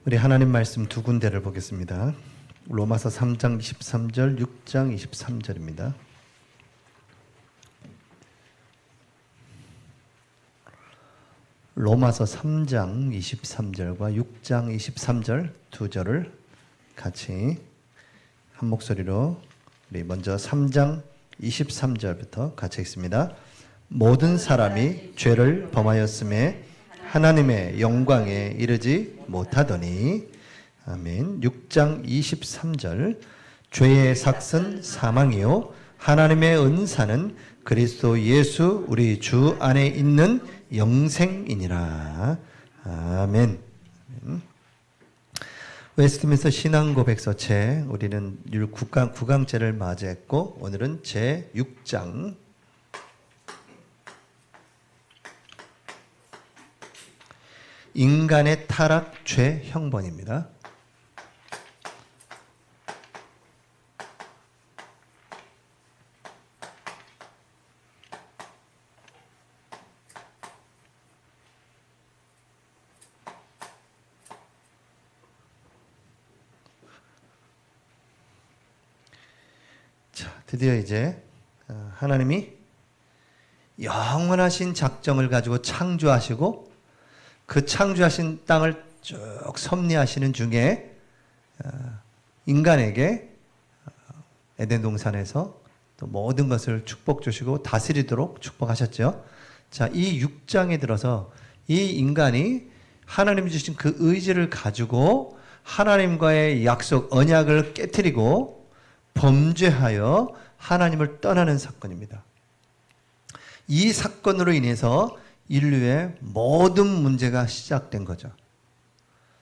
우리 하나님 말씀 두 군데를 보겠습니다. 로마서 3장 23절, 6장 23절입니다. 로마서 3장 23절과 6장 23절 두 절을 같이 한 목소리로 우리 먼저 3장 23절부터 같이 읽습니다. 모든 사람이 죄를 범하였음에 하나님의 영광에 이르지 못하더니. 아멘. 6장 23절 죄의 삭은 사망이요 하나님의 은사는 그리스도 예수 우리 주 안에 있는 영생이니라. 아멘. 웨스트민스터 신앙고백서체 우리는 9강째를 맞이했고 오늘은 제6장 인간의 타락 죄 형번입니다. 자, 드디어 이제 하나님이 영원하신 작정을 가지고 창조하시고 그 창조하신 땅을 쭉 섭리하시는 중에 인간에게 에덴 동산에서 또 모든 것을 축복 주시고 다스리도록 축복하셨죠. 자, 이 6장에 들어서 이 인간이 하나님이 주신 그 의지를 가지고 하나님과의 약속, 언약을 깨트리고 범죄하여 하나님을 떠나는 사건입니다. 이 사건으로 인해서 인류의 모든 문제가 시작된 거죠.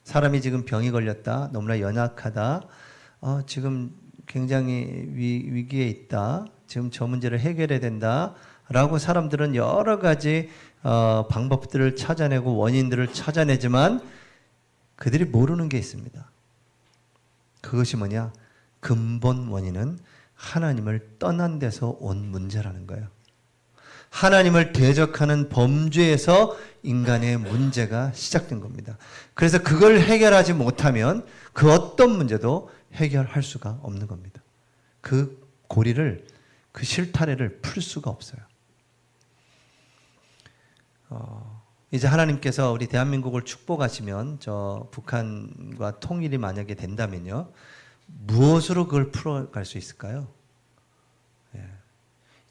사람이 지금 병이 걸렸다, 너무나 연약하다, 지금 굉장히 위기에 있다, 지금 저 문제를 해결해야 된다 라고 사람들은 여러 가지 방법들을 찾아내고 원인들을 찾아내지만 그들이 모르는 게 있습니다. 그것이 뭐냐? 근본 원인은 하나님을 떠난 데서 온 문제라는 거예요. 하나님을 대적하는 범죄에서 인간의 문제가 시작된 겁니다. 그래서 그걸 해결하지 못하면 그 어떤 문제도 해결할 수가 없는 겁니다. 그 고리를, 그 실타래를 풀 수가 없어요. 이제 하나님께서 우리 대한민국을 축복하시면 저 북한과 통일이 만약에 된다면요, 무엇으로 그걸 풀어갈 수 있을까요?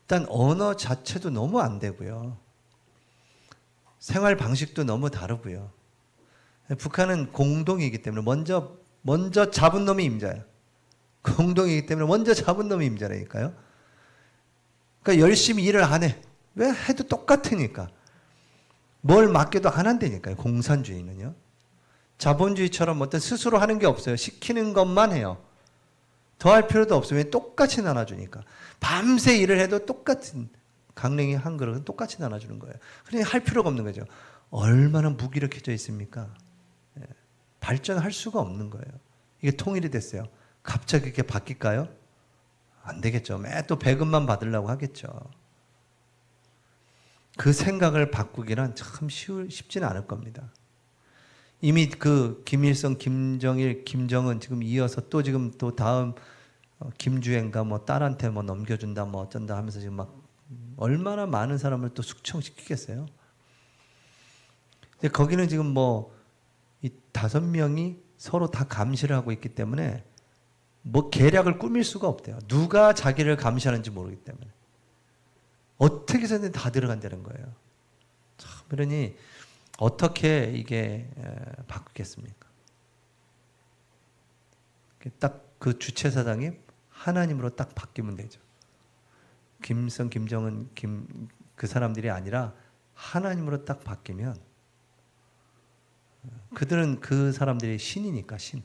일단 언어 자체도 너무 안 되고요. 생활 방식도 너무 다르고요. 북한은 공동이기 때문에 먼저 잡은 놈이 임자예요. 공동이기 때문에 먼저 잡은 놈이 임자라니까요. 그러니까 열심히 일을 안 해. 왜? 해도 똑같으니까. 뭘 맡겨도 안 한다니까요. 공산주의는요. 자본주의처럼 어떤 스스로 하는 게 없어요. 시키는 것만 해요. 더 할 필요도 없어요. 왜? 똑같이 나눠주니까. 밤새 일을 해도 똑같은 강냉이 한 그릇은 똑같이 나눠주는 거예요. 그러니까 할 필요가 없는 거죠. 얼마나 무기력해져 있습니까? 발전할 수가 없는 거예요. 이게 통일이 됐어요. 갑자기 이렇게 바뀔까요? 안 되겠죠. 매 또 배급만 받으려고 하겠죠. 그 생각을 바꾸기는 참 쉽지는 않을 겁니다. 이미 그 김일성, 김정일, 김정은 지금 이어서 또 지금 또 다음 김주행가 뭐 딸한테 뭐 넘겨준다 뭐 어쩐다 하면서 지금 막 얼마나 많은 사람을 또 숙청시키겠어요. 근데 거기는 지금 뭐 이 5명이 서로 다 감시를 하고 있기 때문에 뭐 계략을 꾸밀 수가 없대요. 누가 자기를 감시하는지 모르기 때문에 어떻게 해서든 다 들어간다는 거예요. 참, 그러니 어떻게 이게 바꾸겠습니까? 딱 그 주체사상이 하나님으로 딱 바뀌면 되죠. 김일성, 김정은, 그 사람들이 아니라 하나님으로 딱 바뀌면 그들은 그 사람들이 신이니까 신.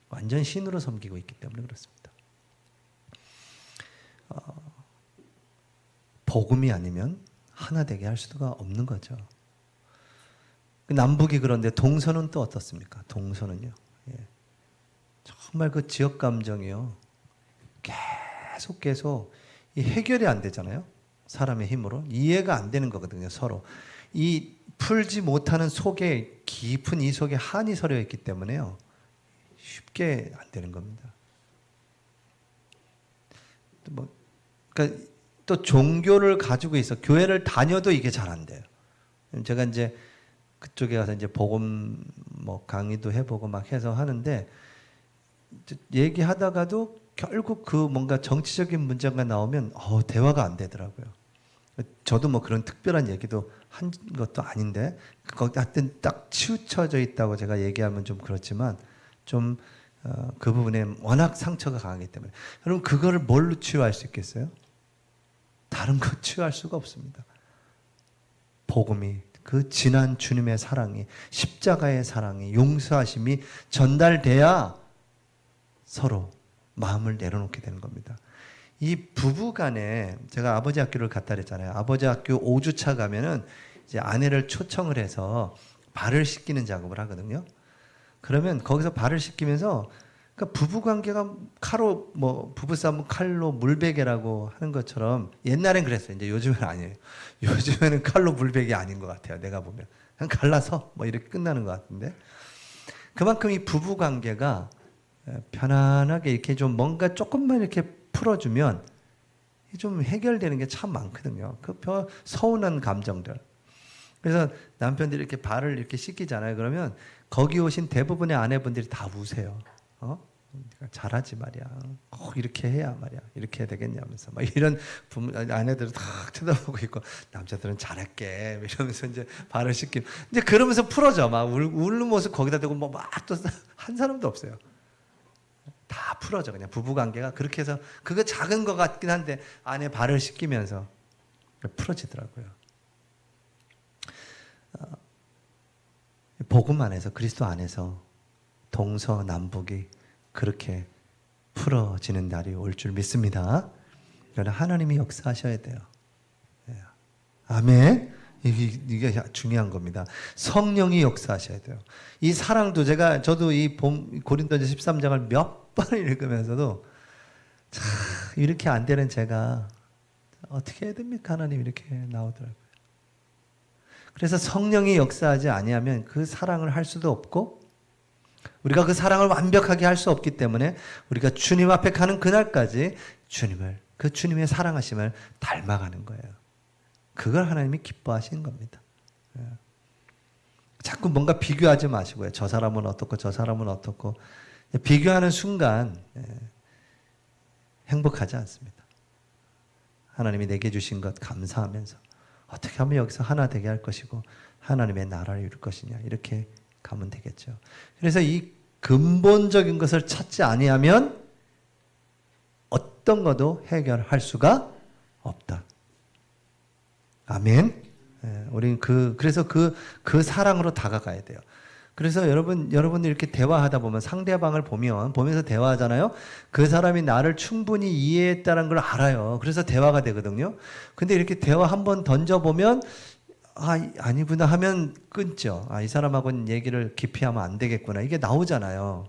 완전 신으로 섬기고 있기 때문에 그렇습니다. 복음이 아니면 하나 되게 할 수가 없는 거죠. 남북이 그런데 동서는 또 어떻습니까? 동서는요. 정말 그 지역 감정이요. 계속 이 해결이 안 되잖아요. 사람의 힘으로. 이해가 안 되는 거거든요, 서로. 이 풀지 못하는 속에 깊은 이 속에 한이 서려 있기 때문에요. 쉽게 안 되는 겁니다. 그러니까 또 종교를 가지고 있어 교회를 다녀도 이게 잘 안 돼요. 제가 이제 그쪽에 가서 이제 복음 뭐 강의도 해보고 막 해서 하는데 얘기하다가도 결국 그 뭔가 정치적인 문제가 나오면 대화가 안 되더라고요. 저도 뭐 그런 특별한 얘기도 한 것도 아닌데 거기 하여튼 딱 치우쳐져 있다고 제가 얘기하면 좀 그렇지만 좀 그 부분에 워낙 상처가 강하기 때문에 여러분 그거를 뭘로 치유할 수 있겠어요? 다른 거 치유할 수가 없습니다. 복음이 그 진한 주님의 사랑이 십자가의 사랑이 용서하심이 전달돼야 서로 마음을 내려놓게 되는 겁니다. 이 부부 간에 제가 아버지 학교를 갔다 그랬잖아요. 아버지 학교 5주차 가면은 이제 아내를 초청을 해서 발을 씻기는 작업을 하거든요. 그러면 거기서 발을 씻기면서 그러니까 부부 관계가 칼로 뭐 부부싸움은 칼로 물베개라고 하는 것처럼 옛날엔 그랬어요. 이제 요즘은 아니에요. 요즘에는 칼로 물베개 아닌 것 같아요. 내가 보면 그냥 갈라서 뭐 이렇게 끝나는 것 같은데 그만큼 이 부부 관계가 편안하게 이렇게 좀 뭔가 조금만 이렇게 풀어주면 좀 해결되는 게 참 많거든요. 그 서운한 감정들. 그래서 남편들이 이렇게 발을 이렇게 씻기잖아요. 그러면 거기 오신 대부분의 아내분들이 다 우세요. 잘하지 말이야. 꼭 이렇게 해야 말이야. 이렇게 해야 되겠냐면서 막 이런 아내들은 탁 쳐다보고 있고 남자들은 잘할게 이러면서 이제 발을 씻기고 이제 그러면서 풀어져 막 우는 모습 거기다 대고 뭐 막 또 한 사람도 없어요. 다 풀어져 그냥 부부 관계가 그렇게 해서 그거 작은 것 같긴 한데 아내 발을 씻기면서 풀어지더라고요. 복음 안에서 그리스도 안에서 동서남북이 그렇게 풀어지는 날이 올 줄 믿습니다. 그러나 하나님이 역사하셔야 돼요. 아멘. 이게 중요한 겁니다. 성령이 역사하셔야 돼요. 이 사랑도 저도 이 고린도전서 13장을 몇 번을 읽으면서도 참 이렇게 안 되는 제가 어떻게 해야 됩니까? 하나님 이렇게 나오더라고요. 그래서 성령이 역사하지 아니하면 그 사랑을 할 수도 없고 우리가 그 사랑을 완벽하게 할 수 없기 때문에 우리가 주님 앞에 가는 그날까지 주님의 사랑하심을 닮아가는 거예요. 그걸 하나님이 기뻐하시는 겁니다. 자꾸 뭔가 비교하지 마시고요. 저 사람은 어떻고 저 사람은 어떻고 비교하는 순간 행복하지 않습니다. 하나님이 내게 주신 것 감사하면서 어떻게 하면 여기서 하나 되게 할 것이고 하나님의 나라를 이룰 것이냐 이렇게 가면 되겠죠. 그래서 이 근본적인 것을 찾지 아니하면 어떤 것도 해결할 수가 없다. 아멘. 우리는 그래서 그 사랑으로 다가가야 돼요. 그래서 여러분들 이렇게 대화하다 보면 상대방을 보면서 대화하잖아요. 그 사람이 나를 충분히 이해했다는 걸 알아요. 그래서 대화가 되거든요. 근데 이렇게 대화 한번 던져보면 아니구나 하면 끊죠. 이 사람하고는 얘기를 깊이 하면 안 되겠구나. 이게 나오잖아요.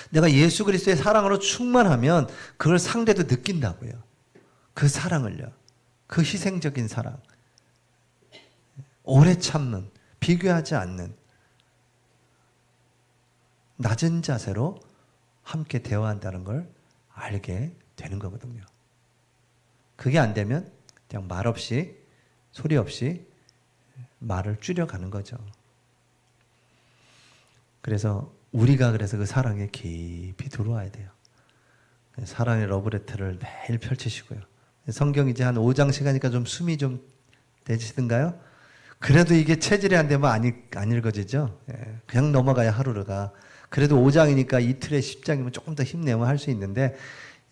내가 예수 그리스도의 사랑으로 충만하면 그걸 상대도 느낀다고요. 그 사랑을요. 그 희생적인 사랑. 오래 참는, 비교하지 않는 낮은 자세로 함께 대화한다는 걸 알게 되는 거거든요. 그게 안 되면 그냥 말 없이 소리 없이 말을 줄여가는 거죠. 그래서 우리가 그 사랑에 깊이 들어와야 돼요. 사랑의 러브레터를 매일 펼치시고요. 성경 이제 한 5장씩 하니까 좀 숨이 좀 되시던가요? 그래도 이게 체질이 안 되면 안 읽어지죠. 그냥 넘어가야 하루가. 그래도 5장이니까 이틀에 10장이면 조금 더 힘내면 할 수 있는데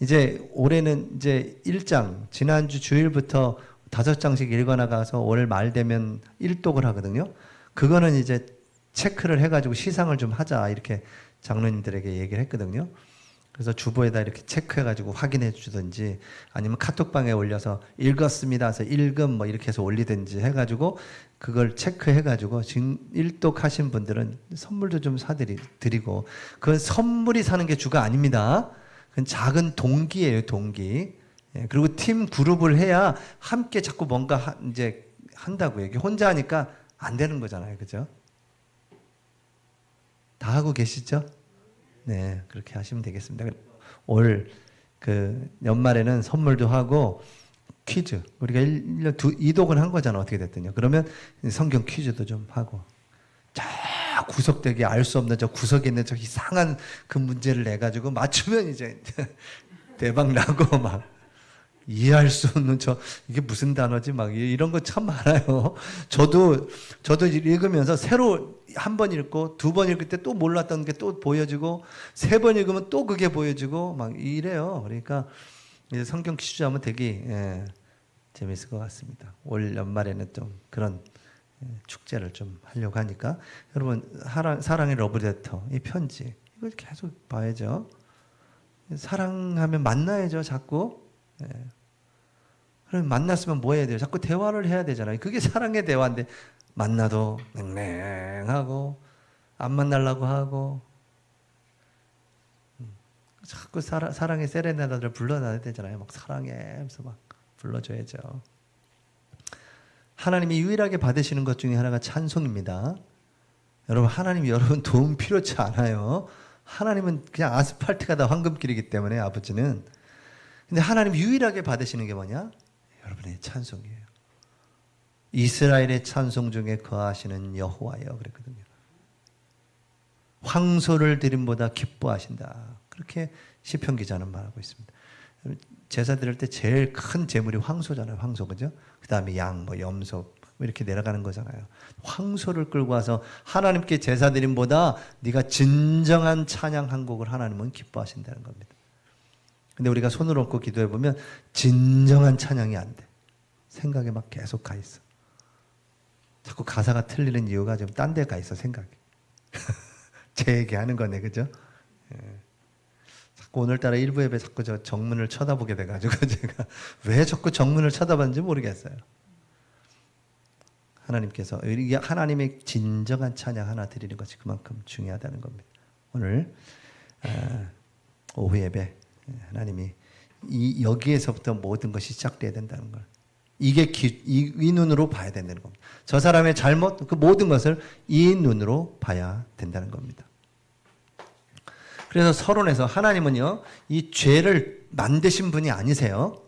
이제 올해는 이제 1장 지난주 주일부터 5장씩 읽어나가서 올 말 되면 1독을 하거든요. 그거는 이제 체크를 해가지고 시상을 좀 하자 이렇게 장로님들에게 얘기를 했거든요. 그래서 주보에다 이렇게 체크해가지고 확인해 주든지 아니면 카톡방에 올려서 읽었습니다 해서 읽음 뭐 이렇게 해서 올리든지 해가지고 그걸 체크해가지고 지금 1독 하신 분들은 선물도 좀 사드리고 그건 선물이 사는 게 주가 아닙니다. 그건 작은 동기예요, 동기. 그리고 팀 그룹을 해야 함께 자꾸 뭔가 이제 한다고요. 이게 혼자 하니까 안 되는 거잖아요. 그죠? 다 하고 계시죠? 네, 그렇게 하시면 되겠습니다. 올 그 연말에는 선물도 하고 퀴즈, 우리가 1년 2독은 한 거잖아, 어떻게 됐든요. 그러면 성경 퀴즈도 좀 하고, 저 구석되게 알 수 없는 저 구석에 있는 저 이상한 그 문제를 내가지고 맞추면 이제 대박 나고, 막 이해할 수 없는 이게 무슨 단어지, 막 이런 거 참 많아요. 저도 읽으면서 새로 한 번 읽고 두 번 읽을 때 또 몰랐던 게 또 보여지고, 세 번 읽으면 또 그게 보여지고, 막 이래요. 그러니까 이제 성경 퀴즈 하면 되게 재밌을 것 같습니다. 올 연말에는 좀 그런 축제를 좀 하려고 하니까, 여러분 사랑의 러브레터, 이 편지 이걸 계속 봐야죠. 사랑하면 만나야죠, 자꾸. 그럼 만났으면 뭐 해야 돼요? 자꾸 대화를 해야 되잖아요. 그게 사랑의 대화인데, 만나도 냉랭하고 안 만나려고 하고, 자꾸 사랑의 세레나데를 불러놔야 되잖아요. 막 사랑해 하면서 막 불러줘야죠. 하나님이 유일하게 받으시는 것 중에 하나가 찬송입니다. 여러분, 하나님이 여러분 도움 필요치 않아요. 하나님은 그냥 아스팔트가 다 황금길이기 때문에, 아버지는. 근데 하나님 유일하게 받으시는 게 뭐냐? 여러분의 찬송이에요. 이스라엘의 찬송 중에 거하시는 여호와여, 그랬거든요. 황소를 드림보다 기뻐하신다, 그렇게 시편 기자는 말하고 있습니다. 제사 드릴 때 제일 큰 제물이 황소잖아요. 황소, 그죠? 그 다음에 양, 염소 이렇게 내려가는 거잖아요. 황소를 끌고 와서 하나님께 제사 드림보다 네가 진정한 찬양 한 곡을 하나님은 기뻐하신다는 겁니다. 근데 우리가 손을 얹고 기도해 보면 진정한 찬양이 안 돼. 생각에 막 계속 가 있어. 자꾸 가사가 틀리는 이유가 좀 딴 데 가 있어, 생각이. 제 얘기하는 거네, 그죠? 자꾸 오늘따라 일부 예배 자꾸 저 정문을 쳐다보게 돼가지고 제가 왜 자꾸 정문을 쳐다봤는지 모르겠어요. 하나님께서, 하나님의 진정한 찬양 하나 드리는 것이 그만큼 중요하다는 겁니다. 오늘 오후 예배, 하나님이 여기에서부터 모든 것이 시작돼야 된다는 걸, 이게 이 눈으로 봐야 된다는 겁니다. 저 사람의 잘못, 그 모든 것을 이 눈으로 봐야 된다는 겁니다. 그래서 서론에서 하나님은요, 이 죄를 만드신 분이 아니세요.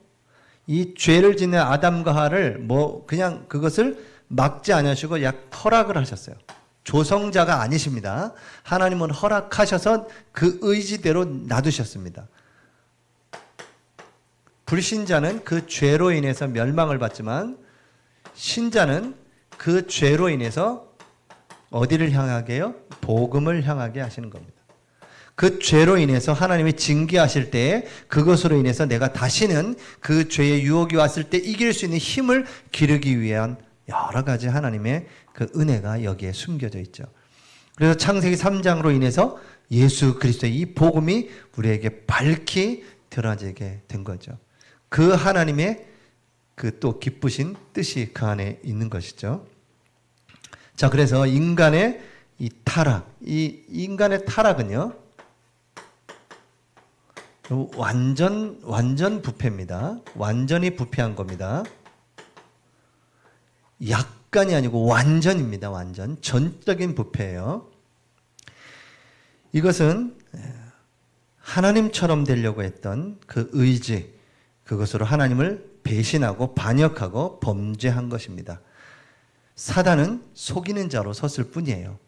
이 죄를 짓는 아담과 하와를 그냥 그것을 막지 않으시고 허락을 하셨어요. 조성자가 아니십니다. 하나님은 허락하셔서 그 의지대로 놔두셨습니다. 불신자는 그 죄로 인해서 멸망을 받지만, 신자는 그 죄로 인해서 어디를 향하게 해요? 복음을 향하게 하시는 겁니다. 그 죄로 인해서 하나님이 징계하실 때, 그것으로 인해서 내가 다시는 그 죄의 유혹이 왔을 때 이길 수 있는 힘을 기르기 위한 여러 가지 하나님의 그 은혜가 여기에 숨겨져 있죠. 그래서 창세기 3장으로 인해서 예수 그리스도의 이 복음이 우리에게 밝히 드러나게 된 거죠. 그 하나님의 그 또 기쁘신 뜻이 그 안에 있는 것이죠. 자, 그래서 인간의 이 타락, 이 인간의 타락은요, 완전 부패입니다. 완전히 부패한 겁니다. 약간이 아니고 완전입니다. 완전 전적인 부패예요. 이것은 하나님처럼 되려고 했던 그 의지, 그것으로 하나님을 배신하고 반역하고 범죄한 것입니다. 사단은 속이는 자로 섰을 뿐이에요.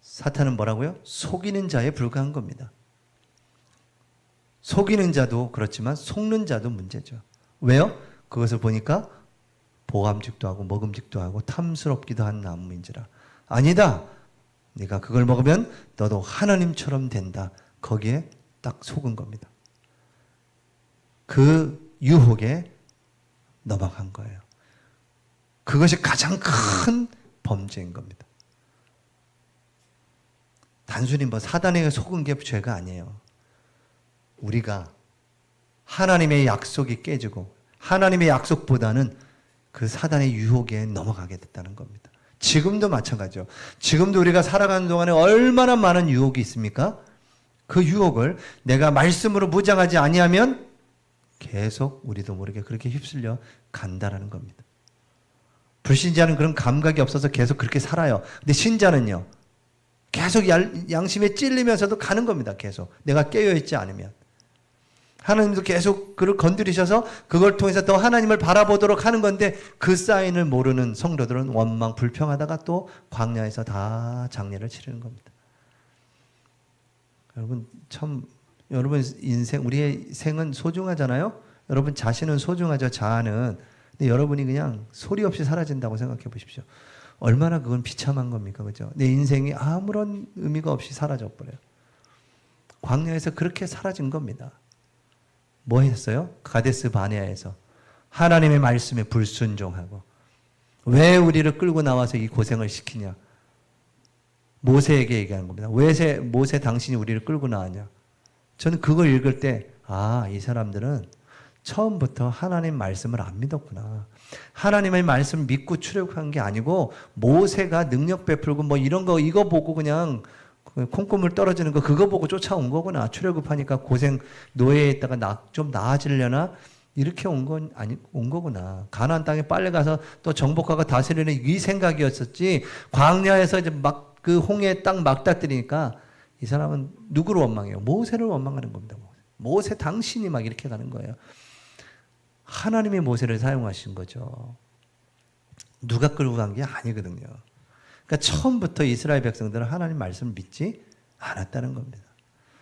사탄은 뭐라고요? 속이는 자에 불과한 겁니다. 속이는 자도 그렇지만 속는 자도 문제죠. 왜요? 그것을 보니까 보암직도 하고 먹음직도 하고 탐스럽기도 한 나무인지라. 아니다, 네가 그걸 먹으면 너도 하나님처럼 된다. 거기에 딱 속은 겁니다. 그 유혹에 넘어간 거예요. 그것이 가장 큰 범죄인 겁니다. 단순히 사단에게 속은 게 죄가 아니에요. 우리가 하나님의 약속이 깨지고 하나님의 약속보다는 그 사단의 유혹에 넘어가게 됐다는 겁니다. 지금도 마찬가지죠. 지금도 우리가 살아가는 동안에 얼마나 많은 유혹이 있습니까? 그 유혹을 내가 말씀으로 무장하지 아니하면 계속 우리도 모르게 그렇게 휩쓸려 간다라는 겁니다. 불신자는 그런 감각이 없어서 계속 그렇게 살아요. 근데 신자는요, 계속 양심에 찔리면서도 가는 겁니다. 계속 내가 깨어있지 않으면. 하나님도 계속 그를 건드리셔서 그걸 통해서 더 하나님을 바라보도록 하는 건데 그 사인을 모르는 성도들은 원망 불평하다가 또 광야에서 다 장례를 치르는 겁니다. 여러분 참 여러분 인생 우리의 생은 소중하잖아요. 여러분 자신은 소중하죠. 자아는. 근데 여러분이 그냥 소리 없이 사라진다고 생각해 보십시오. 얼마나 그건 비참한 겁니까? 그죠? 내 인생이 아무런 의미가 없이 사라져 버려요. 광야에서 그렇게 사라진 겁니다. 뭐 했어요? 가데스 바네아에서 하나님의 말씀에 불순종하고 왜 우리를 끌고 나와서 이 고생을 시키냐? 모세에게 얘기하는 겁니다. 왜 모세 당신이 우리를 끌고 나왔냐? 저는 그걸 읽을 때 이 사람들은 처음부터 하나님 말씀을 안 믿었구나. 하나님의 말씀을 믿고 출애굽한 게 아니고 모세가 능력 베풀고 뭐 이런 거 이거 보고 그냥 콩고물 떨어지는 거 그거 보고 쫓아온 거구나. 출애굽하니까 고생 노예에 있다가 좀 나아지려나 이렇게 온 거구나. 가나안 땅에 빨리 가서 또 정복하고 다스리는 이 생각이었었지. 광야에서 이제 막 그 홍해 땅 막다뜨리니까 이 사람은 누구를 원망해요? 모세를 원망하는 겁니다. 모세 당신이 막 이렇게 가는 거예요. 하나님의 모세를 사용하신 거죠. 누가 끌고 간 게 아니거든요. 그러니까 처음부터 이스라엘 백성들은 하나님 말씀을 믿지 않았다는 겁니다.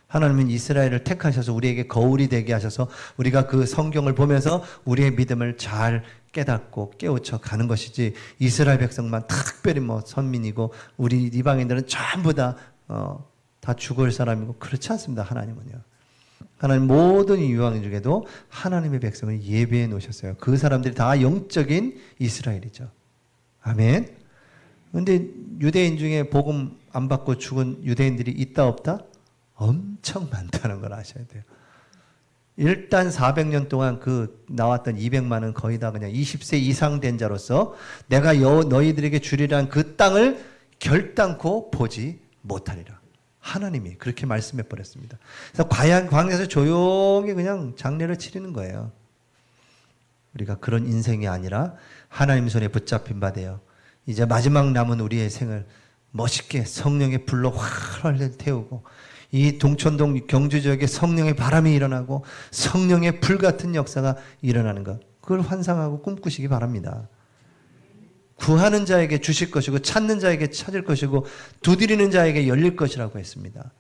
하나님은 이스라엘을 택하셔서 우리에게 거울이 되게 하셔서 우리가 그 성경을 보면서 우리의 믿음을 잘 깨닫고 깨우쳐 가는 것이지 이스라엘 백성만 특별히 뭐 선민이고 우리 이방인들은 전부 다 죽을 사람이고 그렇지 않습니다. 하나님은요. 하나님 모든 유황인 중에도 하나님의 백성을 예배해 놓으셨어요. 그 사람들이 다 영적인 이스라엘이죠. 아멘. 그런데 유대인 중에 복음 안 받고 죽은 유대인들이 있다 없다? 엄청 많다는 걸 아셔야 돼요. 일단 400년 동안 그 나왔던 200만은 거의 다 그냥 20세 이상 된 자로서 내가 너희들에게 주리란 그 땅을 결단코 보지 못하리라. 하나님이 그렇게 말씀해 버렸습니다. 그래서 광야에서 조용히 그냥 장례를 치르는 거예요. 우리가 그런 인생이 아니라 하나님 손에 붙잡힌 바 되어 이제 마지막 남은 우리의 생을 멋있게 성령의 불로 활활 태우고 이 동천동 경주 지역에 성령의 바람이 일어나고 성령의 불 같은 역사가 일어나는 것, 그걸 환상하고 꿈꾸시기 바랍니다. 구하는 자에게 주실 것이고 찾는 자에게 찾을 것이고 두드리는 자에게 열릴 것이라고 했습니다.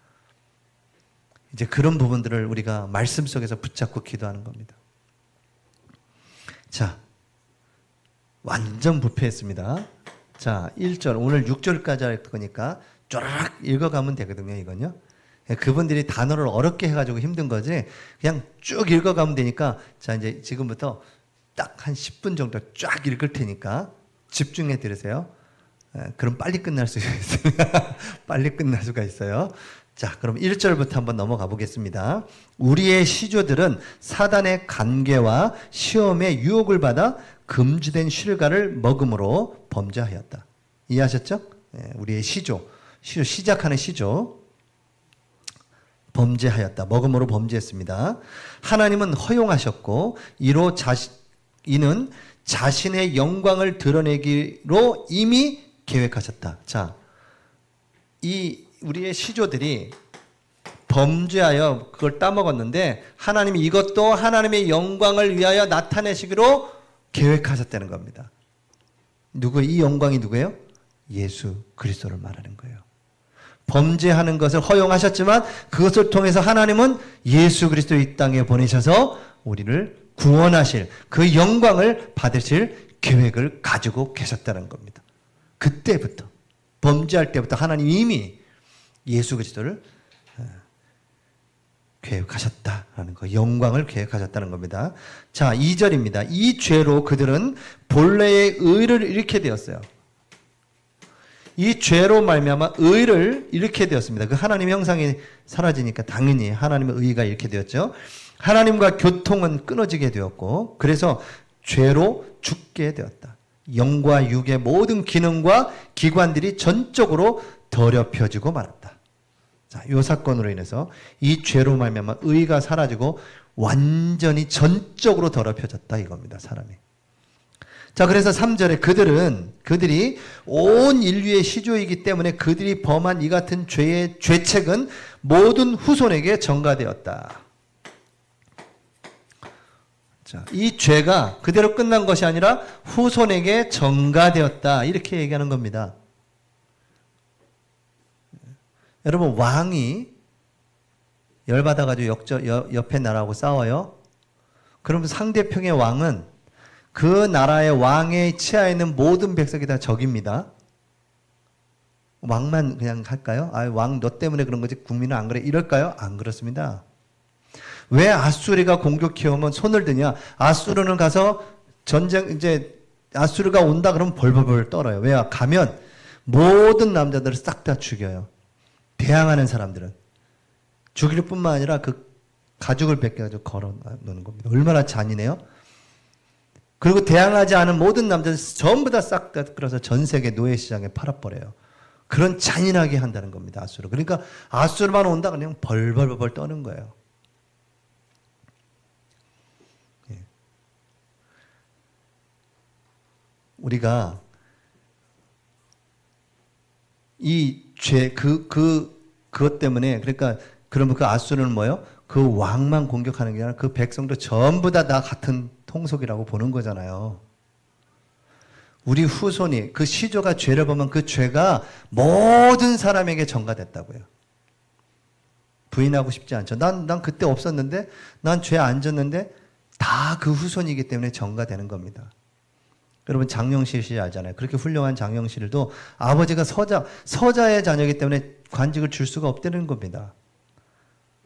이제 그런 부분들을 우리가 말씀 속에서 붙잡고 기도하는 겁니다. 자, 완전 부패했습니다. 자, 1절 오늘 6절까지 할 거니까 쫙 읽어가면 되거든요. 이건요. 그분들이 단어를 어렵게 해가지고 힘든 거지 그냥 쭉 읽어가면 되니까 자 이제 지금부터 딱 한 10분 정도 쫙 읽을 테니까 집중해 들으세요. 그럼 빨리 끝날 수 있어요. 빨리 끝날 수가 있어요. 자, 그럼 1절부터 한번 넘어가 보겠습니다. 우리의 시조들은 사단의 간계와 시험의 유혹을 받아 금지된 실과를 먹음으로 범죄하였다. 이해하셨죠? 우리의 시조 시작하는 시조. 범죄하였다. 먹음으로 범죄했습니다. 하나님은 허용하셨고 이는 자신의 영광을 드러내기로 이미 계획하셨다. 자, 이 우리의 시조들이 범죄하여 그걸 따먹었는데 하나님이 이것도 하나님의 영광을 위하여 나타내시기로 계획하셨다는 겁니다. 이 영광이 누구예요? 예수 그리스도를 말하는 거예요. 범죄하는 것을 허용하셨지만 그것을 통해서 하나님은 예수 그리스도 이 땅에 보내셔서 우리를 구원하실 그 영광을 받으실 계획을 가지고 계셨다는 겁니다. 그때부터 범죄할 때부터 하나님이 이미 예수 그리스도를 계획하셨다라는 거, 영광을 계획하셨다는 겁니다. 자, 2절입니다. 이 죄로 그들은 본래의 의를 잃게 되었어요. 이 죄로 말미암아 의를 잃게 되었습니다. 그 하나님의 형상이 사라지니까 당연히 하나님의 의가 잃게 되었죠. 하나님과 교통은 끊어지게 되었고 그래서 죄로 죽게 되었다. 영과 육의 모든 기능과 기관들이 전적으로 더럽혀지고 말았다. 자, 이 사건으로 인해서 이 죄로 말미암아 의가 사라지고 완전히 전적으로 더럽혀졌다 이겁니다. 사람이. 자, 그래서 3절에 그들이 온 인류의 시조이기 때문에 그들이 범한 이 같은 죄의 죄책은 모든 후손에게 전가되었다. 자, 이 죄가 그대로 끝난 것이 아니라 후손에게 전가되었다. 이렇게 얘기하는 겁니다. 여러분, 왕이 열받아가지고 옆에 나라하고 싸워요. 그럼 상대편의 왕은 그 나라의 왕의 치하에 있는 모든 백성이 다 적입니다. 왕만 그냥 할까요? 아, 왕 너 때문에 그런 거지 국민은 안 그래 이럴까요? 안 그렇습니다. 왜 아수리가 공격해 오면 손을 드냐? 아수르는 가서 아수르가 온다 그러면 벌벌벌 떨어요. 왜? 가면 모든 남자들을 싹 다 죽여요. 대항하는 사람들은 죽일 뿐만 아니라 그 가죽을 벗겨가지고 걸어 놓는 겁니다. 얼마나 잔인해요? 그리고 대항하지 않은 모든 남자들 전부 다 싹 다 끌어서 전 세계 노예 시장에 팔아버려요. 그런 잔인하게 한다는 겁니다. 아수르. 그러니까 아수르만 온다 그냥 벌벌벌 떠는 거예요. 우리가 이 죄, 그것 때문에, 그러니까, 그러면 그 아수르는 뭐예요? 그 왕만 공격하는 게 아니라 그 백성도 전부 다 같은 통속이라고 보는 거잖아요. 우리 후손이, 그 시조가 죄를 보면 그 죄가 모든 사람에게 전가됐다고요. 부인하고 싶지 않죠. 난 그때 없었는데, 난 죄 안 졌는데, 다 그 후손이기 때문에 전가되는 겁니다. 여러분 장영실 씨 알잖아요. 그렇게 훌륭한 장영실도 아버지가 서자의 자녀이기 때문에 관직을 줄 수가 없다는 겁니다.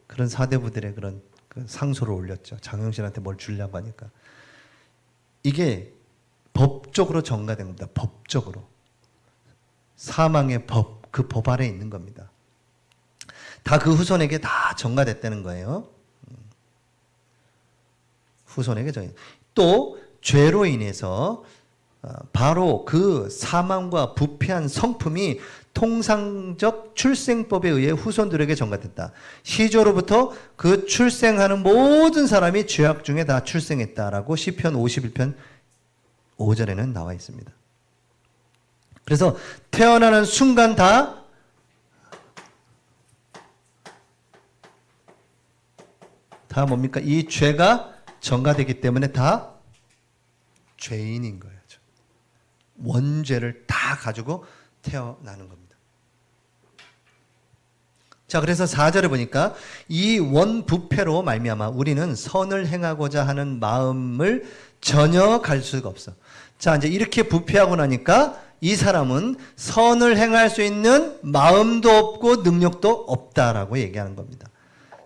그런 사대부들의 그런 상소를 올렸죠. 장영실한테 뭘 주려고 하니까. 이게 법적으로 전가된 겁니다. 법적으로. 사망의 법, 그 법 아래에 있는 겁니다. 다 그 후손에게 다 전가됐다는 거예요. 후손에게 또 죄로 인해서 바로 그 사망과 부패한 성품이 통상적 출생법에 의해 후손들에게 전가됐다. 시조로부터 그 출생하는 모든 사람이 죄악 중에 다 출생했다라고 시편 51편 5절에는 나와 있습니다. 그래서 태어나는 순간 다 뭡니까? 이 죄가 전가되기 때문에 다 죄인인 거예요. 원죄를 다 가지고 태어나는 겁니다. 자, 그래서 4절에 보니까 이 원부패로 말미암아 우리는 선을 행하고자 하는 마음을 전혀 갈 수가 없어. 자, 이제 이렇게 부패하고 나니까 이 사람은 선을 행할 수 있는 마음도 없고 능력도 없다라고 얘기하는 겁니다.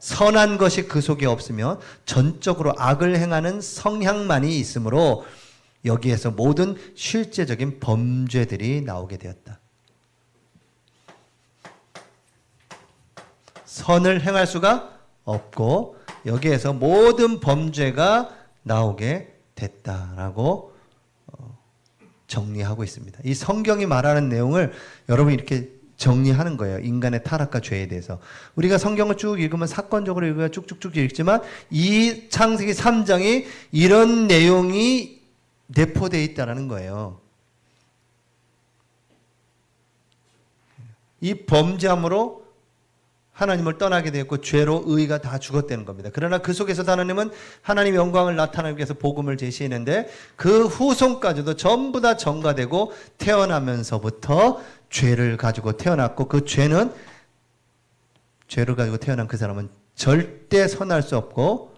선한 것이 그 속에 없으면 전적으로 악을 행하는 성향만이 있으므로 여기에서 모든 실제적인 범죄들이 나오게 되었다. 선을 행할 수가 없고 여기에서 모든 범죄가 나오게 됐다라고 정리하고 있습니다. 이 성경이 말하는 내용을 여러분이 이렇게 정리하는 거예요. 인간의 타락과 죄에 대해서. 우리가 성경을 쭉 읽으면 사건적으로 읽어야 쭉쭉쭉 읽지만 이 창세기 3장이 이런 내용이 내포되어 있다는 거예요. 이 범죄함으로 하나님을 떠나게 되었고 죄로 의가 다 죽었다는 겁니다. 그러나 그 속에서도 하나님은 하나님의 영광을 나타내기 위해서 복음을 제시했는데 그 후손까지도 전부 다 전가되고 태어나면서부터 죄를 가지고 태어났고 그 죄를 가지고 태어난 그 사람은 절대 선할 수 없고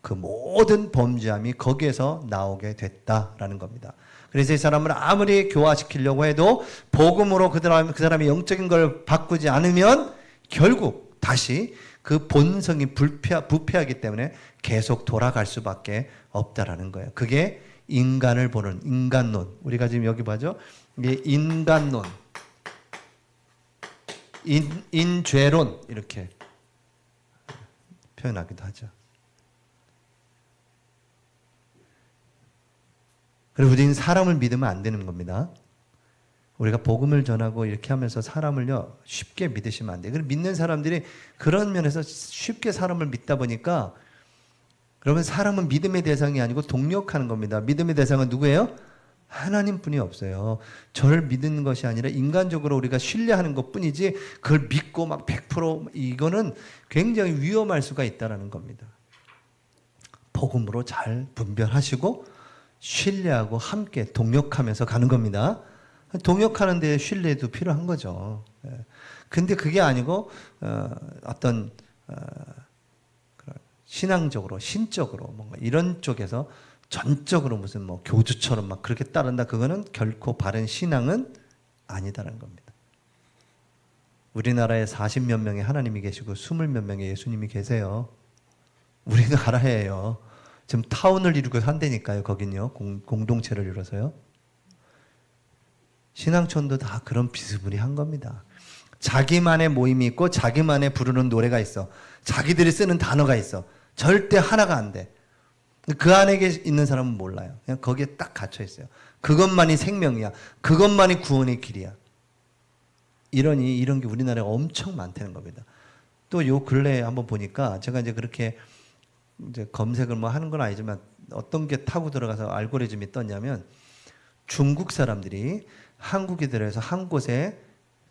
그 모든 범죄함이 거기에서 나오게 됐다라는 겁니다. 그래서 이 사람을 아무리 교화시키려고 해도 복음으로 그 사람이 영적인 걸 바꾸지 않으면 결국 다시 그 본성이 부패하기 때문에 계속 돌아갈 수밖에 없다라는 거예요. 그게 인간을 보는 인간론. 우리가 지금 여기 봐죠. 이게 인간론, 인죄론 이렇게 표현하기도 하죠. 그리고 우리는 사람을 믿으면 안 되는 겁니다. 우리가 복음을 전하고 이렇게 하면서 사람을요 쉽게 믿으시면 안 돼요. 믿는 사람들이 그런 면에서 쉽게 사람을 믿다 보니까 그러면 사람은 믿음의 대상이 아니고 동력하는 겁니다. 믿음의 대상은 누구예요? 하나님뿐이 없어요. 저를 믿는 것이 아니라 인간적으로 우리가 신뢰하는 것뿐이지 그걸 믿고 막 100% 이거는 굉장히 위험할 수가 있다는 겁니다. 복음으로 잘 분별하시고 신뢰하고 함께 동역하면서 가는 겁니다. 동역하는 데 신뢰도 필요한 거죠. 근데 그게 아니고 어떤 신앙적으로 신적으로 뭔가 이런 쪽에서 전적으로 무슨 뭐 교주처럼 막 그렇게 따른다, 그거는 결코 바른 신앙은 아니다라는 겁니다. 우리나라에 40몇 명의 하나님이 계시고 20몇 명의 예수님이 계세요. 우리나라예요. 지금 타운을 이루고 산다니까요. 거긴요. 공동체를 이뤄서요. 신앙촌도 다 그런 비스무리한 겁니다. 자기만의 모임이 있고 자기만의 부르는 노래가 있어. 자기들이 쓰는 단어가 있어. 절대 하나가 안 돼. 그 안에 있는 사람은 몰라요. 그냥 거기에 딱 갇혀 있어요. 그것만이 생명이야. 그것만이 구원의 길이야. 이런 게 우리나라에 엄청 많다는 겁니다. 또 요 근래에 한번 보니까 제가 이제 그렇게 이제 검색을 뭐 하는 건 아니지만 어떤 게 타고 들어가서 알고리즘이 떴냐면 중국 사람들이 한국에 들어서 한 곳에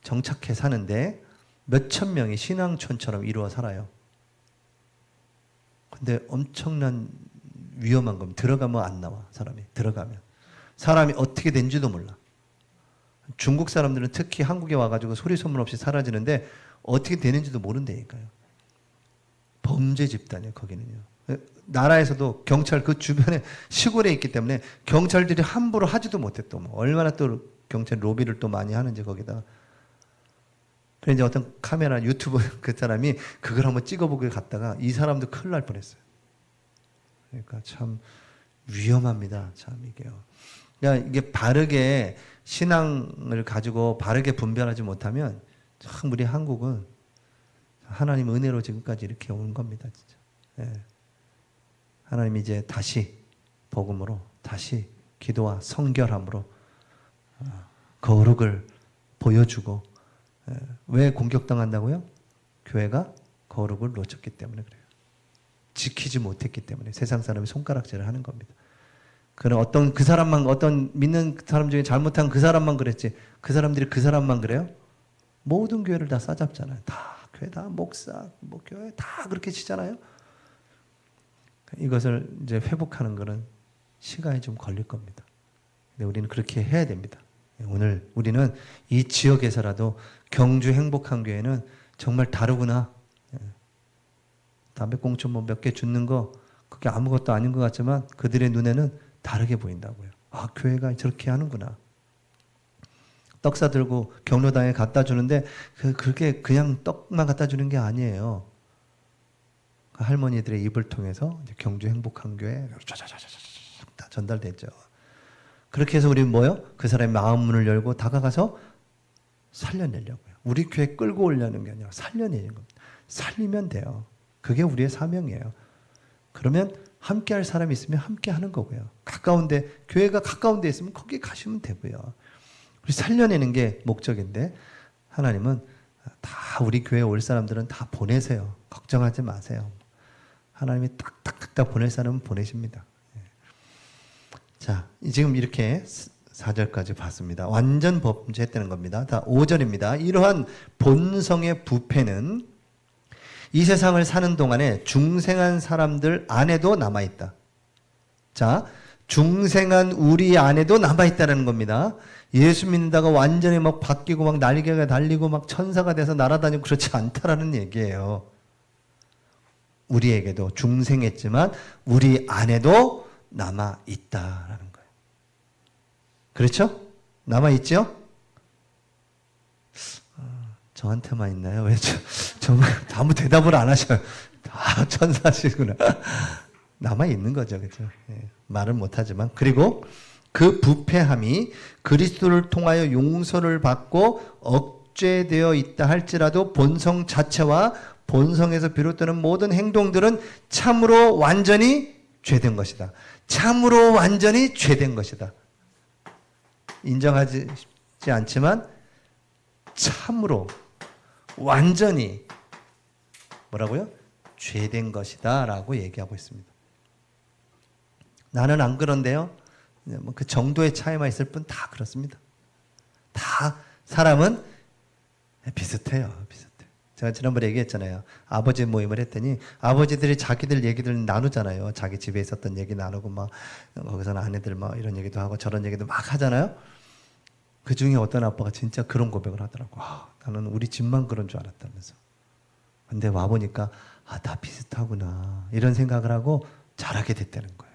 정착해 사는데 몇천 명이 신앙촌처럼 이루어 살아요. 근데 엄청난 위험한 겁니다. 들어가면 안 나와. 사람이 들어가면 사람이 어떻게 된지도 몰라. 중국 사람들은 특히 한국에 와가지고 소리 소문 없이 사라지는데 어떻게 되는지도 모른다니까요. 범죄 집단이에요. 거기는요. 나라에서도 경찰 그 주변에 시골에 있기 때문에 경찰들이 함부로 하지도 못해. 또 뭐 얼마나 또 경찰 로비를 또 많이 하는지 거기다. 그래서 이제 어떤 카메라 유튜브 그 사람이 그걸 한번 찍어보고 갔다가 이 사람도 큰일 날 뻔했어요. 그러니까 참 위험합니다. 참 이게요. 그러니까 이게 바르게 신앙을 가지고 바르게 분별하지 못하면 참 우리 한국은 하나님 은혜로 지금까지 이렇게 온 겁니다. 진짜. 예. 하나님이 이제 다시 복음으로 다시 기도와 성결함으로 거룩을 보여주고, 왜 공격당한다고요? 교회가 거룩을 놓쳤기 때문에 그래요. 지키지 못했기 때문에 세상 사람이 손가락질을 하는 겁니다. 그런 어떤 그 사람만, 어떤 믿는 사람 중에 잘못한 그 사람만 그랬지, 그 사람들이 그 사람만 그래요? 모든 교회를 다 싸잡잖아요. 다 교회 다 목사, 뭐 교회 다 그렇게 치잖아요. 이것을 이제 회복하는 것은 시간이 좀 걸릴 겁니다. 근데 우리는 그렇게 해야 됩니다. 오늘 우리는 이 지역에서라도 경주 행복한 교회는 정말 다르구나. 담배꽁초 뭐 몇 개 줍는 거 그게 아무것도 아닌 것 같지만 그들의 눈에는 다르게 보인다고요. 아, 교회가 저렇게 하는구나. 떡 사들고 경로당에 갖다 주는데 그게 그냥 떡만 갖다 주는 게 아니에요. 그 할머니들의 입을 통해서 경주 행복한 교회 다 전달됐죠. 그렇게 해서 우리는 뭐요? 그 사람의 마음 문을 열고 다가가서 살려내려고요. 우리 교회 끌고 오려는 게 아니라 살려내는 겁니다. 살리면 돼요. 그게 우리의 사명이에요. 그러면 함께 할 사람이 있으면 함께 하는 거고요. 가까운데, 교회가 가까운 데 있으면 거기 가시면 되고요. 우리 살려내는 게 목적인데 하나님은 다 우리 교회에 올 사람들은 다 보내세요. 걱정하지 마세요. 하나님이 딱딱딱 보낼 사람은 보내십니다. 자, 지금 이렇게 4절까지 봤습니다. 완전 범죄했다는 겁니다. 다 5절입니다. 이러한 본성의 부패는 이 세상을 사는 동안에 중생한 사람들 안에도 남아있다. 자, 중생한 우리 안에도 남아있다는 겁니다. 예수 믿는다가 완전히 막 바뀌고 막 날개가 달리고 막 천사가 돼서 날아다니고 그렇지 않다라는 얘기예요. 우리에게도 중생했지만 우리 안에도 남아있다라는 거예요. 그렇죠? 남아있죠? 저한테만 있나요? 왜 정말 아무 대답을 안 하셔요. 다 천사시구나. 남아있는 거죠. 그렇죠? 예, 말은 못하지만. 그리고 그 부패함이 그리스도를 통하여 용서를 받고 억제되어 있다 할지라도 본성 자체와 본성에서 비롯되는 모든 행동들은 참으로 완전히 죄된 것이다. 참으로 완전히 죄된 것이다. 인정하지 않지만 참으로 완전히 뭐라고요? 죄된 것이다 라고 얘기하고 있습니다. 나는 안 그런데요. 뭐 그 정도의 차이만 있을 뿐 다 그렇습니다. 다 사람은 비슷해요. 비슷해. 제가 지난번에 얘기했잖아요. 아버지 모임을 했더니 아버지들이 자기들 얘기들 나누잖아요. 자기 집에 있었던 얘기 나누고 막 거기서는 아내들 막 이런 얘기도 하고 저런 얘기도 막 하잖아요. 그 중에 어떤 아빠가 진짜 그런 고백을 하더라고. 나는 우리 집만 그런 줄 알았다면서. 근데 와보니까 다 비슷하구나 이런 생각을 하고 자라게 됐다는 거예요.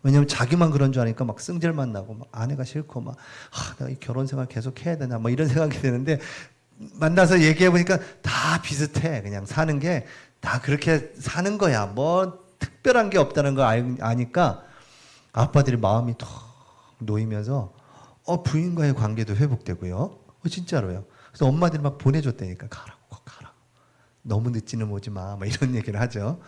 왜냐면 자기만 그런 줄 아니까 막 승질만 나고 막 아내가 싫고 막 내가 이 결혼 생활 계속 해야 되나 뭐 이런 생각이 드는데 만나서 얘기해 보니까 다 비슷해. 그냥 사는 게 다 그렇게 사는 거야. 뭐 특별한 게 없다는 걸 아니까 아빠들이 마음이 더 놓이면서 부인과의 관계도 회복되고요. 진짜로요. 그래서 엄마들이 막 보내줬다니까 가라고. 너무 늦지는 오지 마. 막 이런 얘기를 하죠.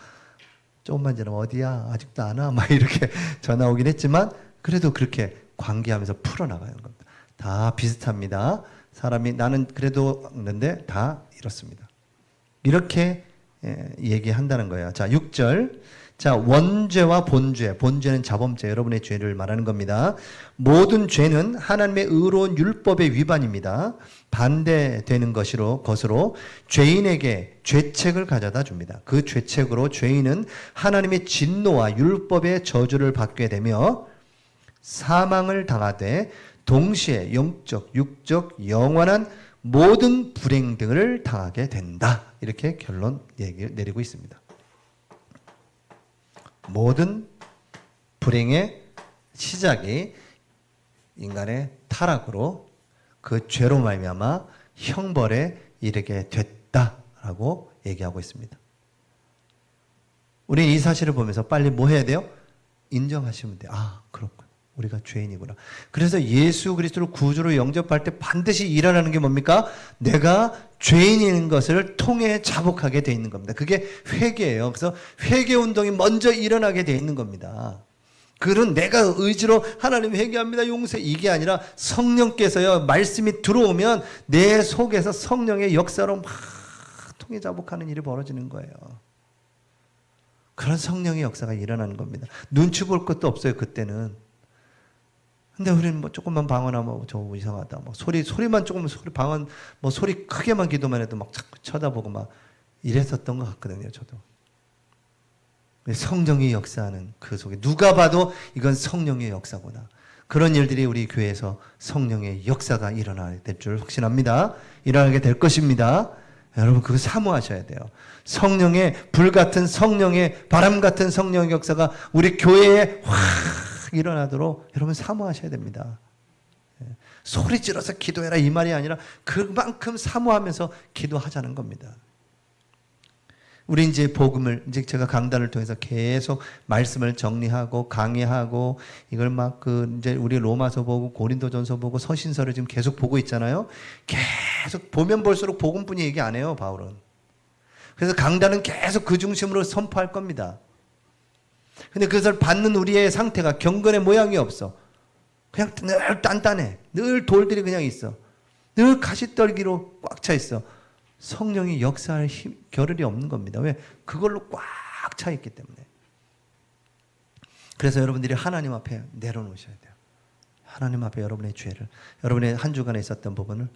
조금만 지나면 어디야? 아직도 안 와? 막 이렇게 전화 오긴 했지만 그래도 그렇게 관계하면서 풀어나가는 겁니다. 다 비슷합니다. 사람이 나는 그래도 있는데 다 이렇습니다. 이렇게 얘기한다는 거예요. 자, 6절. 자, 원죄와 본죄. 본죄는 자범죄, 여러분의 죄를 말하는 겁니다. 모든 죄는 하나님의 의로운 율법의 위반입니다. 반대되는 것으로 죄인에게 죄책을 가져다 줍니다. 그 죄책으로 죄인은 하나님의 진노와 율법의 저주를 받게 되며 사망을 당하되 동시에 영적, 육적, 영원한 모든 불행 등을 당하게 된다. 이렇게 결론 내리고 있습니다. 모든 불행의 시작이 인간의 타락으로 그 죄로 말미암아 형벌에 이르게 됐다라고 얘기하고 있습니다. 우리는 이 사실을 보면서 빨리 뭐 해야 돼요? 인정하시면 돼요. 그렇군. 우리가 죄인이구나. 그래서 예수 그리스도를 구주로 영접할 때 반드시 일어나는 게 뭡니까? 내가 죄인인 것을 통해 자복하게 돼 있는 겁니다. 그게 회개예요. 그래서 회개 운동이 먼저 일어나게 돼 있는 겁니다. 그런 내가 의지로 하나님 회개합니다. 용서 이게 아니라 성령께서요. 말씀이 들어오면 내 속에서 성령의 역사로 막 통해 자복하는 일이 벌어지는 거예요. 그런 성령의 역사가 일어나는 겁니다. 눈치 볼 것도 없어요. 그때는. 근데 우리는 뭐 조금만 방언하면 저 이상하다. 뭐 소리만 조금 방언 뭐 소리 크게만 기도만 해도 막 자꾸 쳐다보고 막 이랬었던 것 같거든요. 저도. 성령의 역사하는 그 속에 누가 봐도 이건 성령의 역사구나. 그런 일들이 우리 교회에서 성령의 역사가 일어나게 될 줄 확신합니다. 일어나게 될 것입니다. 여러분 그거 사모하셔야 돼요. 성령의 불같은 성령의 바람 같은 성령의 역사가 우리 교회에 확 일어나도록 여러분 사모하셔야 됩니다. 소리 질러서 기도해라 이 말이 아니라 그만큼 사모하면서 기도하자는 겁니다. 우리 이제 복음을 이제 제가 강단을 통해서 계속 말씀을 정리하고 강의하고 이걸 막 이제 우리 로마서 보고 고린도전서 보고 서신서를 지금 계속 보고 있잖아요. 계속 보면 볼수록 복음뿐이 얘기 안 해요, 바울은. 그래서 강단은 계속 그 중심으로 선포할 겁니다. 근데 그것을 받는 우리의 상태가 경건의 모양이 없어. 그냥 늘 단단해. 늘 돌들이 그냥 있어. 늘 가시떨기로 꽉 차 있어. 성령이 역사할 겨를이 없는 겁니다. 왜? 그걸로 꽉 차 있기 때문에. 그래서 여러분들이 하나님 앞에 내려놓으셔야 돼요. 하나님 앞에 여러분의 죄를, 여러분의 한 주간에 있었던 부분을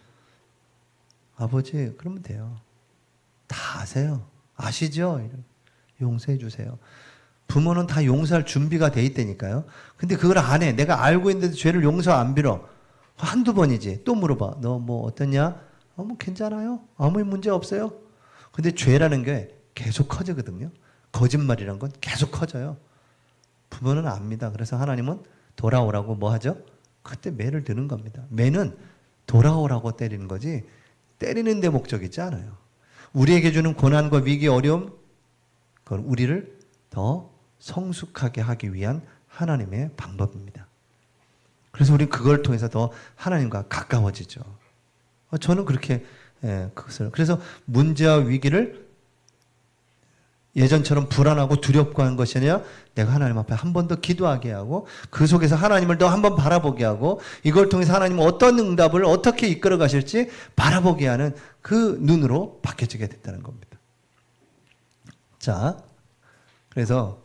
아버지 그러면 돼요. 다 아세요. 아시죠? 용서해 주세요. 부모는 다 용서할 준비가 돼 있다니까요. 근데 그걸 안 해. 내가 알고 있는데도 죄를 용서 안 빌어. 한두 번이지. 또 물어봐. 너 뭐 어떠냐? 뭐 괜찮아요. 아무 문제 없어요. 근데 죄라는 게 계속 커지거든요. 거짓말이란 건 계속 커져요. 부모는 압니다. 그래서 하나님은 돌아오라고 뭐 하죠? 그때 매를 드는 겁니다. 매는 돌아오라고 때리는 거지 때리는 데 목적 있지 않아요. 우리에게 주는 고난과 위기, 어려움 그건 우리를 더 성숙하게 하기 위한 하나님의 방법입니다. 그래서 우리는 그걸 통해서 더 하나님과 가까워지죠. 저는 그렇게 그것을 그래서 문제와 위기를 예전처럼 불안하고 두렵고 하는 것이 아니라 내가 하나님 앞에 한 번 더 기도하게 하고 그 속에서 하나님을 더 한 번 바라보게 하고 이걸 통해서 하나님은 어떤 응답을 어떻게 이끌어 가실지 바라보게 하는 그 눈으로 바뀌어지게 됐다는 겁니다. 자, 그래서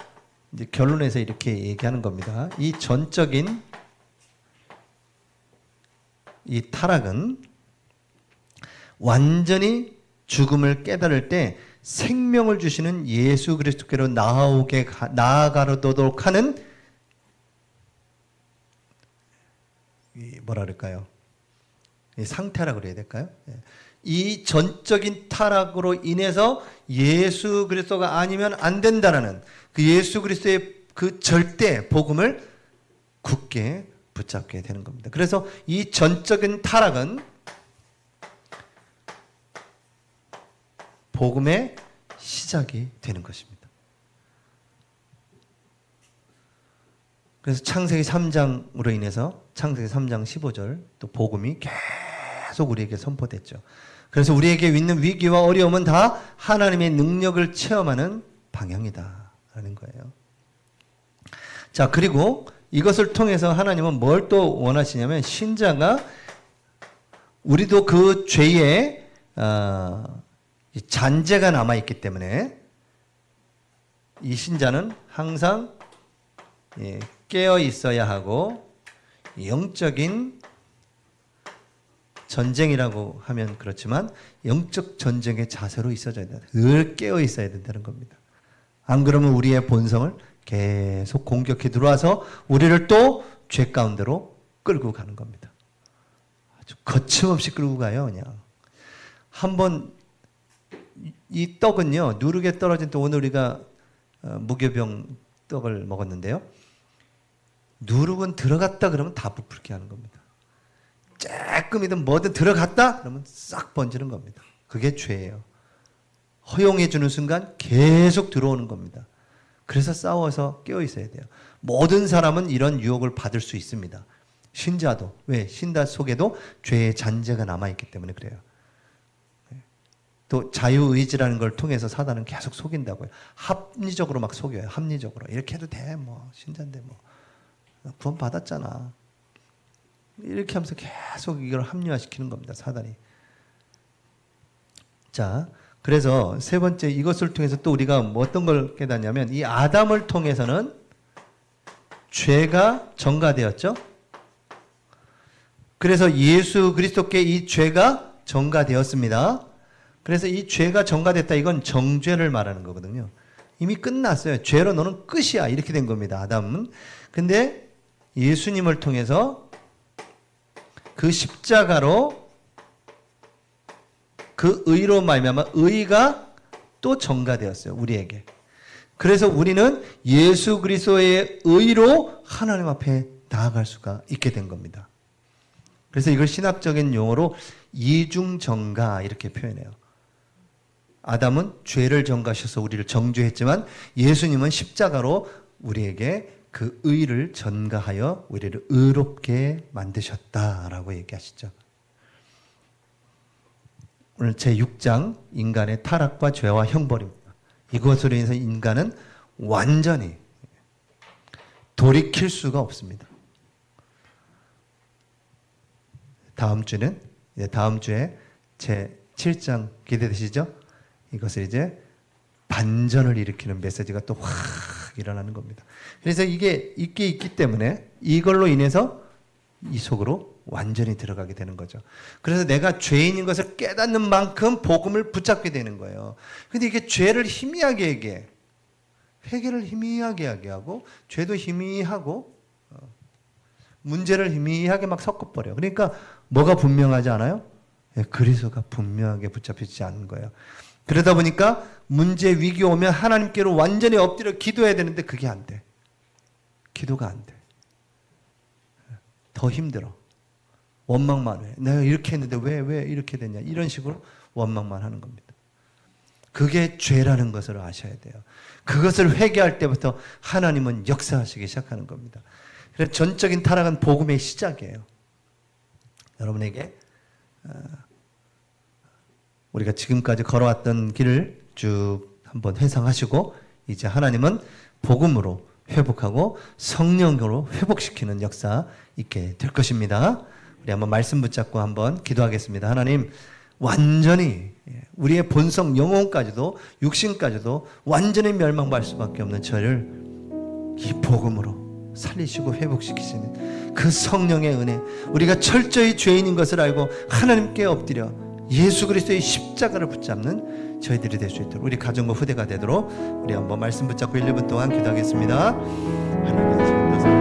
이제 결론에서 이렇게 얘기하는 겁니다. 이 전적인 이 타락은 완전히 죽음을 깨달을 때 생명을 주시는 예수 그리스도께로 나아가도록 하는 뭐라 그럴까요? 이 상태라고 그래야 될까요? 이 전적인 타락으로 인해서 예수 그리스도가 아니면 안 된다라는 그 예수 그리스도의 그 절대 복음을 굳게 붙잡게 되는 겁니다. 그래서 이 전적인 타락은 복음의 시작이 되는 것입니다. 그래서 창세기 3장으로 인해서 창세기 3장 15절 또 복음이 계속 우리에게 선포됐죠. 그래서 우리에게 있는 위기와 어려움은 다 하나님의 능력을 체험하는 방향이다라는 거예요. 자, 그리고 이것을 통해서 하나님은 뭘 또 원하시냐면 신자가 우리도 그 죄의 잔재가 남아있기 때문에 이 신자는 항상 깨어 있어야 하고 영적인 전쟁이라고 하면 그렇지만 영적 전쟁의 자세로 있어줘야 된다. 늘 깨어 있어야 된다는 겁니다. 안 그러면 우리의 본성을 계속 공격해 들어와서 우리를 또 죄 가운데로 끌고 가는 겁니다. 아주 거침없이 끌고 가요. 그냥 한번 이 떡은요 누르게 떨어진 또 오늘 우리가 무교병 떡을 먹었는데요. 누룩은 들어갔다 그러면 다 부풀게 하는 겁니다. 조금이든 뭐든 들어갔다 그러면 싹 번지는 겁니다. 그게 죄예요. 허용해 주는 순간 계속 들어오는 겁니다. 그래서 싸워서 깨어 있어야 돼요. 모든 사람은 이런 유혹을 받을 수 있습니다. 신자도. 왜? 신자 속에도 죄의 잔재가 남아있기 때문에 그래요. 또 자유의지라는 걸 통해서 사단은 계속 속인다고요. 합리적으로 막 속여요. 합리적으로. 이렇게 해도 돼. 뭐 신자인데 뭐 구원 받았잖아. 이렇게 하면서 계속 이걸 합리화시키는 겁니다. 사단이. 자, 그래서 세 번째 이것을 통해서 또 우리가 뭐 어떤 걸 깨닫냐면 이 아담을 통해서는 죄가 전가되었죠. 그래서 예수 그리스도께 이 죄가 전가되었습니다. 그래서 이 죄가 전가됐다 이건 정죄를 말하는 거거든요. 이미 끝났어요. 죄로 너는 끝이야 이렇게 된 겁니다. 아담은. 근데 예수님을 통해서 그 십자가로 그 의로 말미암아 의가 또 전가되었어요. 우리에게. 그래서 우리는 예수 그리스도의 의로 하나님 앞에 나아갈 수가 있게 된 겁니다. 그래서 이걸 신학적인 용어로 이중전가 이렇게 표현해요. 아담은 죄를 전가하셔서 우리를 정죄했지만 예수님은 십자가로 우리에게 그 의를 전가하여 우리를 의롭게 만드셨다라고 얘기하시죠. 오늘 제6장 인간의 타락과 죄와 형벌입니다. 이것으로 인해서 인간은 완전히 돌이킬 수가 없습니다. 다음 주에 제7장 기대되시죠? 이것을 이제 반전을 일으키는 메시지가 또 확 일어나는 겁니다. 그래서 이게 있기 때문에 이걸로 인해서 이 속으로 완전히 들어가게 되는 거죠. 그래서 내가 죄인인 것을 깨닫는 만큼 복음을 붙잡게 되는 거예요. 근데 이게 죄를 희미하게 얘기해. 회개를 희미하게 하고 죄도 희미하고 문제를 희미하게 막 섞어버려. 그러니까 뭐가 분명하지 않아요? 그리스도가 분명하게 붙잡히지 않는 거예요. 그러다 보니까 문제 위기 오면 하나님께로 완전히 엎드려 기도해야 되는데 그게 안 돼. 기도가 안 돼. 더 힘들어. 원망만 해. 내가 이렇게 했는데 왜 이렇게 됐냐. 이런 식으로 원망만 하는 겁니다. 그게 죄라는 것을 아셔야 돼요. 그것을 회개할 때부터 하나님은 역사하시기 시작하는 겁니다. 그래서 전적인 타락은 복음의 시작이에요. 여러분에게 우리가 지금까지 걸어왔던 길을 쭉 한번 회상하시고 이제 하나님은 복음으로 회복하고 성령으로 회복시키는 역사 있게 될 것입니다. 우리 한번 말씀 붙잡고 한번 기도하겠습니다. 하나님 완전히 우리의 본성 영혼까지도 육신까지도 완전히 멸망할 수밖에 없는 저를 이 복음으로 살리시고 회복시키시는 그 성령의 은혜, 우리가 철저히 죄인인 것을 알고 하나님께 엎드려 예수 그리스도의 십자가를 붙잡는 저희들이 될 수 있도록, 우리 가정과 후대가 되도록 우리 한번 말씀 붙잡고 1분 동안 기도하겠습니다. 하나님